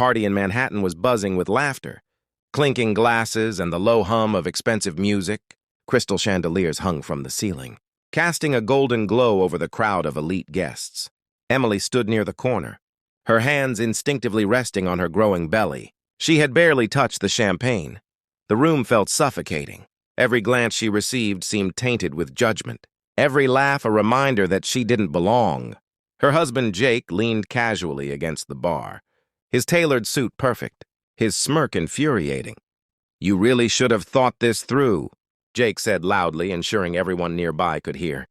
party in Manhattan was buzzing with laughter. Clinking glasses and the low hum of expensive music, crystal chandeliers hung from the ceiling, casting a golden glow over the crowd of elite guests. Emily stood near the corner, her hands instinctively resting on her growing belly. She had barely touched the champagne. The room felt suffocating. Every glance she received seemed tainted with judgment. Every laugh a reminder that she didn't belong. Her husband, Jake, leaned casually against the bar, his tailored suit perfect, his smirk infuriating. "You really should have thought this through," Jake said loudly, ensuring everyone nearby could hear.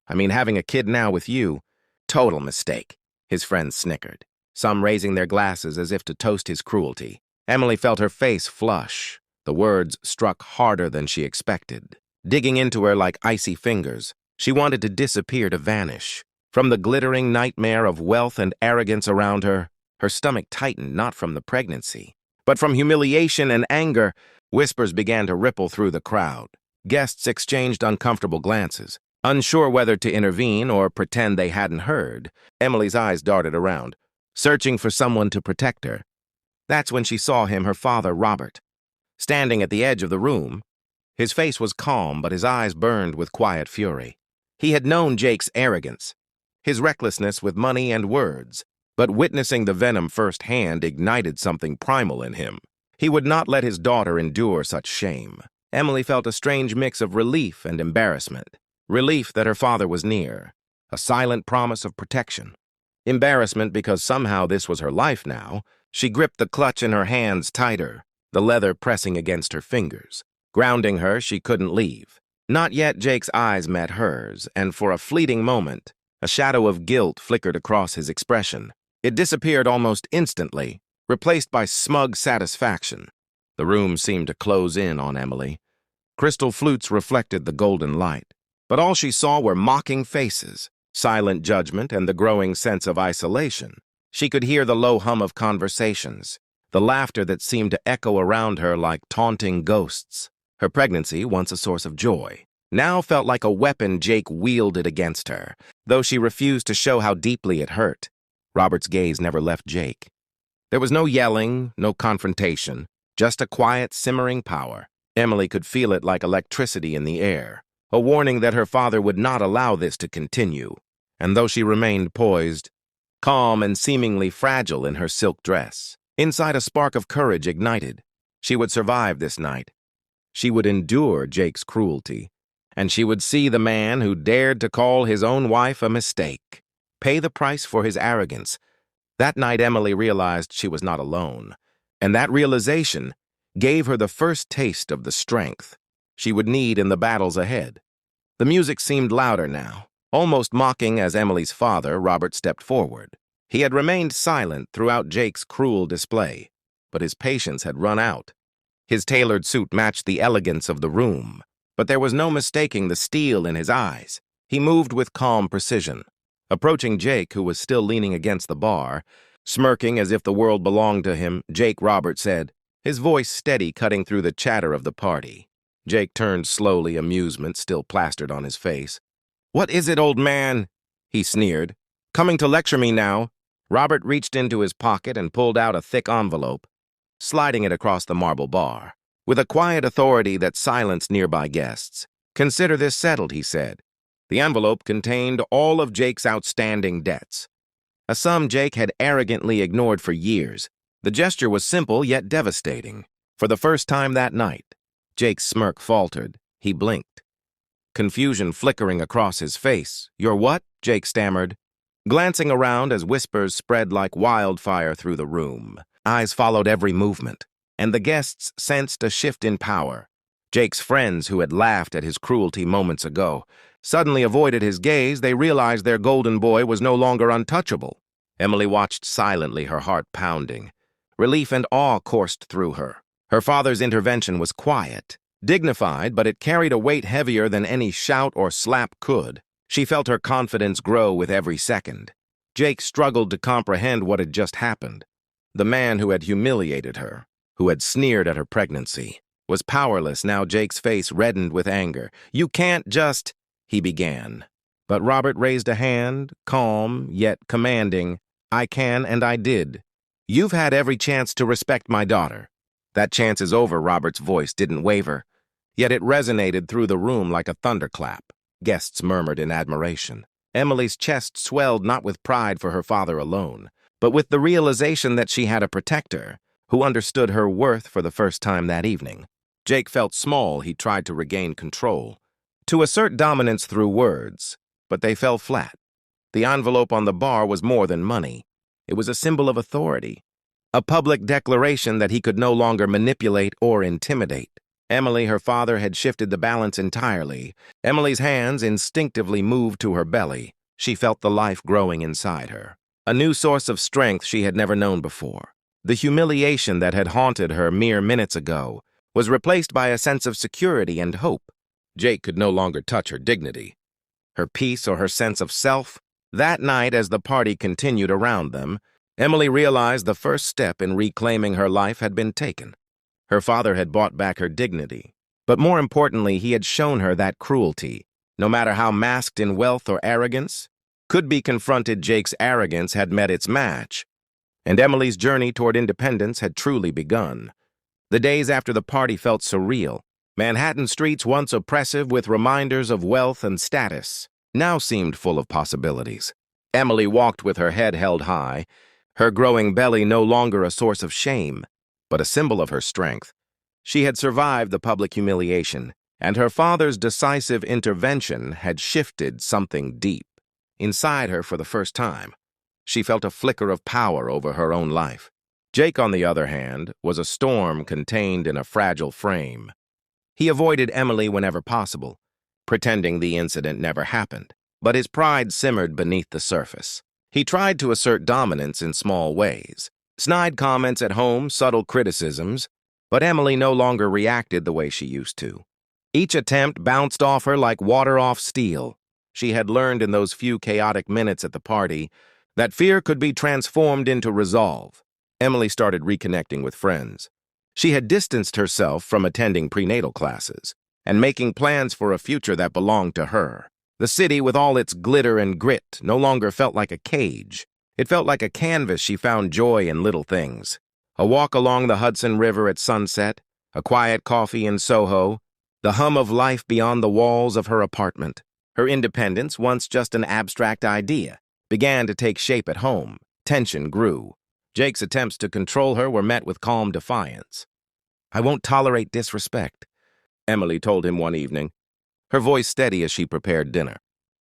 "I mean, having a kid now with you, total mistake," his friends snickered, some raising their glasses as if to toast his cruelty. Emily felt her face flush. The words struck harder than she expected, digging into her like icy fingers. She wanted to disappear, to vanish. From the glittering nightmare of wealth and arrogance around her, her stomach tightened not from the pregnancy, but from humiliation and anger. Whispers began to ripple through the crowd. Guests exchanged uncomfortable glances, unsure whether to intervene or pretend they hadn't heard. Emily's eyes darted around, searching for someone to protect her. That's when she saw him, her father, Robert, standing at the edge of the room. His face was calm, but his eyes burned with quiet fury. He had known Jake's arrogance, his recklessness with money and words, but witnessing the venom firsthand ignited something primal in him. He would not let his daughter endure such shame. Emily felt a strange mix of relief and embarrassment. Relief that her father was near, a silent promise of protection. Embarrassment because somehow this was her life now. She gripped the clutch in her hands tighter, the leather pressing against her fingers. Grounding her, she couldn't leave. Not yet. Jake's eyes met hers, and for a fleeting moment, a shadow of guilt flickered across his expression. It disappeared almost instantly, replaced by smug satisfaction. The room seemed to close in on Emily. Crystal flutes reflected the golden light, but all she saw were mocking faces, silent judgment, and the growing sense of isolation. She could hear the low hum of conversations, the laughter that seemed to echo around her like taunting ghosts. Her pregnancy, once a source of joy, now felt like a weapon Jake wielded against her, though she refused to show how deeply it hurt. Robert's gaze never left Jake. There was no yelling, no confrontation, just a quiet, simmering power. Emily could feel it like electricity in the air, a warning that her father would not allow this to continue. And though she remained poised, calm and seemingly fragile in her silk dress, inside a spark of courage ignited. She would survive this night. She would endure Jake's cruelty, and she would see the man who dared to call his own wife a mistake pay the price for his arrogance. That night, Emily realized she was not alone, and that realization gave her the first taste of the strength she would need in the battles ahead. The music seemed louder now, almost mocking as Emily's father, Robert, stepped forward. He had remained silent throughout Jake's cruel display, but his patience had run out. His tailored suit matched the elegance of the room, but there was no mistaking the steel in his eyes. He moved with calm precision. Approaching Jake, who was still leaning against the bar, smirking as if the world belonged to him, Jake, Robert said, his voice steady, cutting through the chatter of the party. Jake turned slowly, amusement still plastered on his face. "What is it, old man?" he sneered. "Coming to lecture me now?" Robert reached into his pocket and pulled out a thick envelope, sliding it across the marble bar, with a quiet authority that silenced nearby guests. "Consider this settled," he said. The envelope contained all of Jake's outstanding debts, a sum Jake had arrogantly ignored for years. The gesture was simple yet devastating. For the first time that night, Jake's smirk faltered. He blinked, confusion flickering across his face. "You're what?" Jake stammered, glancing around as whispers spread like wildfire through the room. Eyes followed every movement, and the guests sensed a shift in power. Jake's friends, who had laughed at his cruelty moments ago, suddenly avoided his gaze. They realized their golden boy was no longer untouchable. Emily watched silently, her heart pounding. Relief and awe coursed through her. Her father's intervention was quiet, dignified, but it carried a weight heavier than any shout or slap could. She felt her confidence grow with every second. Jake struggled to comprehend what had just happened. The man who had humiliated her, who had sneered at her pregnancy, was powerless now. Jake's face reddened with anger. "You can't just—" he began. But Robert raised a hand, calm yet commanding. "I can, and I did. "You've had every chance to respect my daughter." "That chance is over," Robert's voice didn't waver, yet it resonated through the room like a thunderclap. Guests murmured in admiration. Emily's chest swelled not with pride for her father alone, but with the realization that she had a protector who understood her worth for the first time that evening. Jake felt small. He tried to regain control, to assert dominance through words, but they fell flat. The envelope on the bar was more than money. It was a symbol of authority, a public declaration that he could no longer manipulate or intimidate. Emily, her father, had shifted the balance entirely. Emily's hands instinctively moved to her belly. She felt the life growing inside her, a new source of strength she had never known before. The humiliation that had haunted her mere minutes ago was replaced by a sense of security and hope. Jake could no longer touch her dignity, her peace, or her sense of self. That night, as the party continued around them, Emily realized the first step in reclaiming her life had been taken. Her father had bought back her dignity, but more importantly, he had shown her that cruelty, no matter how masked in wealth or arrogance, could be confronted. Jake's arrogance had met its match, and Emily's journey toward independence had truly begun. The days after the party felt surreal. Manhattan streets, once oppressive with reminders of wealth and status, now seemed full of possibilities. Emily walked with her head held high, her growing belly no longer a source of shame, but a symbol of her strength. She had survived the public humiliation, and her father's decisive intervention had shifted something deep. Inside her, for the first time, she felt a flicker of power over her own life. Jake, on the other hand, was a storm contained in a fragile frame. He avoided Emily whenever possible, pretending the incident never happened, but his pride simmered beneath the surface. He tried to assert dominance in small ways. Snide comments at home, subtle criticisms, but Emily no longer reacted the way she used to. Each attempt bounced off her like water off steel. She had learned in those few chaotic minutes at the party that fear could be transformed into resolve. Emily started reconnecting with friends. She had distanced herself from attending prenatal classes and making plans for a future that belonged to her. The city, with all its glitter and grit, no longer felt like a cage. It felt like a canvas. She found joy in little things. A walk along the Hudson River at sunset, a quiet coffee in Soho, the hum of life beyond the walls of her apartment. Her independence, once just an abstract idea, began to take shape at home. Tension grew. Jake's attempts to control her were met with calm defiance. "I won't tolerate disrespect," Emily told him one evening, her voice steady as she prepared dinner.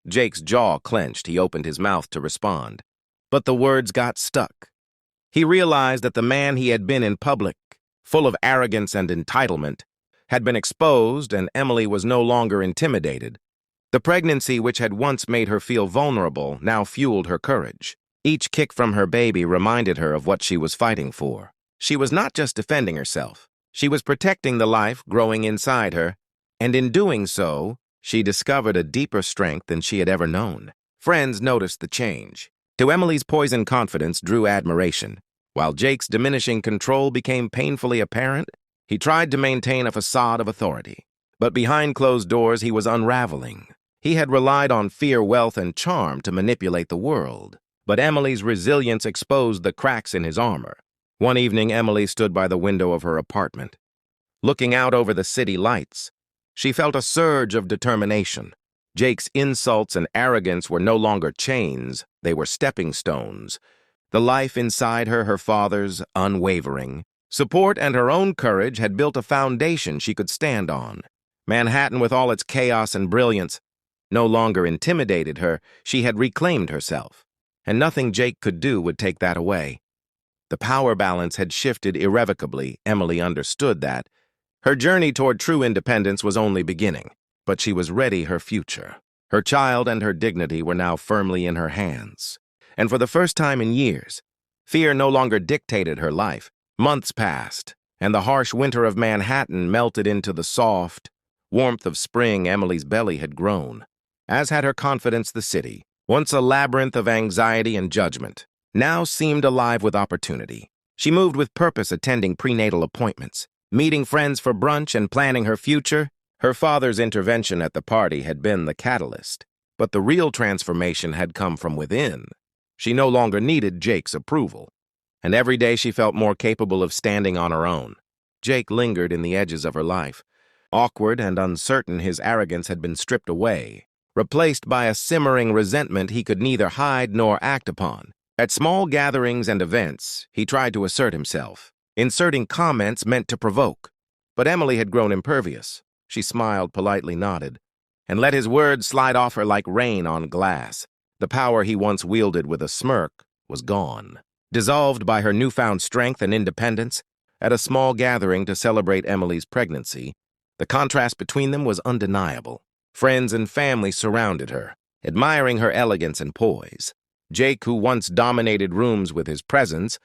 Jake's jaw clenched. He opened his mouth to respond, but the words got stuck. He realized that the man he had been in public, full of arrogance and entitlement, had been exposed, and Emily was no longer intimidated. The pregnancy, which had once made her feel vulnerable, now fueled her courage. Each kick from her baby reminded her of what she was fighting for. She was not just defending herself. She was protecting the life growing inside her, and in doing so, she discovered a deeper strength than she had ever known. Friends noticed the change. To Emily's poisoned confidence drew admiration. While Jake's diminishing control became painfully apparent, he tried to maintain a facade of authority. But behind closed doors, he was unraveling. He had relied on fear, wealth, and charm to manipulate the world. But Emily's resilience exposed the cracks in his armor. One evening, Emily stood by the window of her apartment. Looking out over the city lights, she felt a surge of determination. Jake's insults and arrogance were no longer chains, they were stepping stones. The life inside her, her father's, unwavering. Support and her own courage had built a foundation she could stand on. Manhattan, with all its chaos and brilliance, no longer intimidated her. She had reclaimed herself, and nothing Jake could do would take that away. The power balance had shifted irrevocably. Emily understood that. Her journey toward true independence was only beginning, but she was ready. Her future, her child, and her dignity were now firmly in her hands. And for the first time in years, fear no longer dictated her life. Months passed, and the harsh winter of Manhattan melted into the soft warmth of spring. Emily's belly had grown, as had her confidence. The city, once a labyrinth of anxiety and judgment, now seemed alive with opportunity. She moved with purpose, attending prenatal appointments, meeting friends for brunch, and planning her future. Her father's intervention at the party had been the catalyst, but the real transformation had come from within. She no longer needed Jake's approval. and every day she felt more capable of standing on her own. Jake lingered in the edges of her life. Awkward and uncertain, his arrogance had been stripped away, replaced by a simmering resentment he could neither hide nor act upon. At small gatherings and events, he tried to assert himself, inserting comments meant to provoke. But Emily had grown impervious. She smiled, politely nodded, and let his words slide off her like rain on glass. The power he once wielded with a smirk was gone, dissolved by her newfound strength and independence. At a small gathering to celebrate Emily's pregnancy, the contrast between them was undeniable. Friends and family surrounded her, admiring her elegance and poise. Jake, who once dominated rooms with his presence,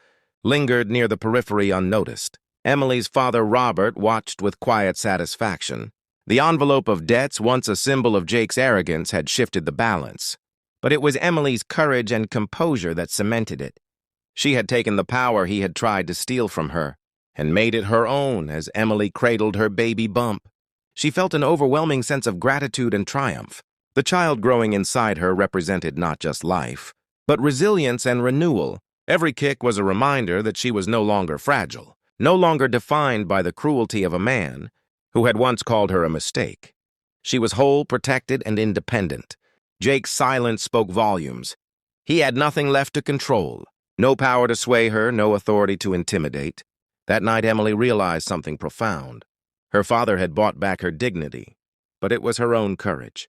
lingered near the periphery unnoticed. Emily's father, Robert, watched with quiet satisfaction. The envelope of debts, once a symbol of Jake's arrogance, had shifted the balance. But it was Emily's courage and composure that cemented it. She had taken the power he had tried to steal from her and made it her own as Emily cradled her baby bump. She felt an overwhelming sense of gratitude and triumph. The child growing inside her represented not just life, but resilience and renewal. Every kick was a reminder that she was no longer fragile, no longer defined by the cruelty of a man who had once called her a mistake. She was whole, protected, and independent. Jake's silence spoke volumes. He had nothing left to control, no power to sway her, no authority to intimidate. That night, Emily realized something profound. Her father had bought back her dignity, but it was her own courage,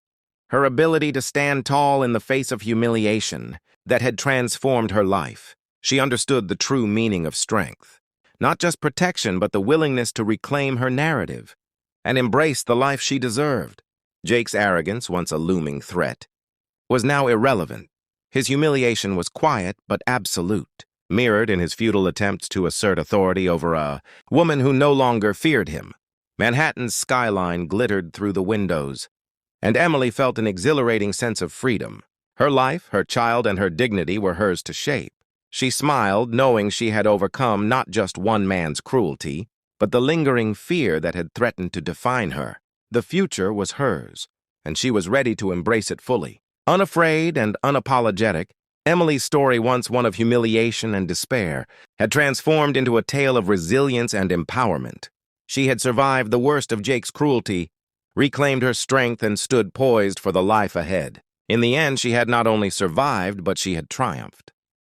her ability to stand tall in the face of humiliation, that had transformed her life. She understood the true meaning of strength, not just protection, but the willingness to reclaim her narrative and embrace the life she deserved. Jake's arrogance, once a looming threat, was now irrelevant. His humiliation was quiet but absolute, mirrored in his futile attempts to assert authority over a woman who no longer feared him. Manhattan's skyline glittered through the windows, and Emily felt an exhilarating sense of freedom. Her life, her child, and her dignity were hers to shape. She smiled, knowing she had overcome not just one man's cruelty, but the lingering fear that had threatened to define her. The future was hers, and she was ready to embrace it fully. Unafraid and unapologetic, Emily's story, once one of humiliation and despair, had transformed into a tale of resilience and empowerment. She had survived the worst of Jake's cruelty, reclaimed her strength, and stood poised for the life ahead. In the end, she had not only survived, but she had triumphed.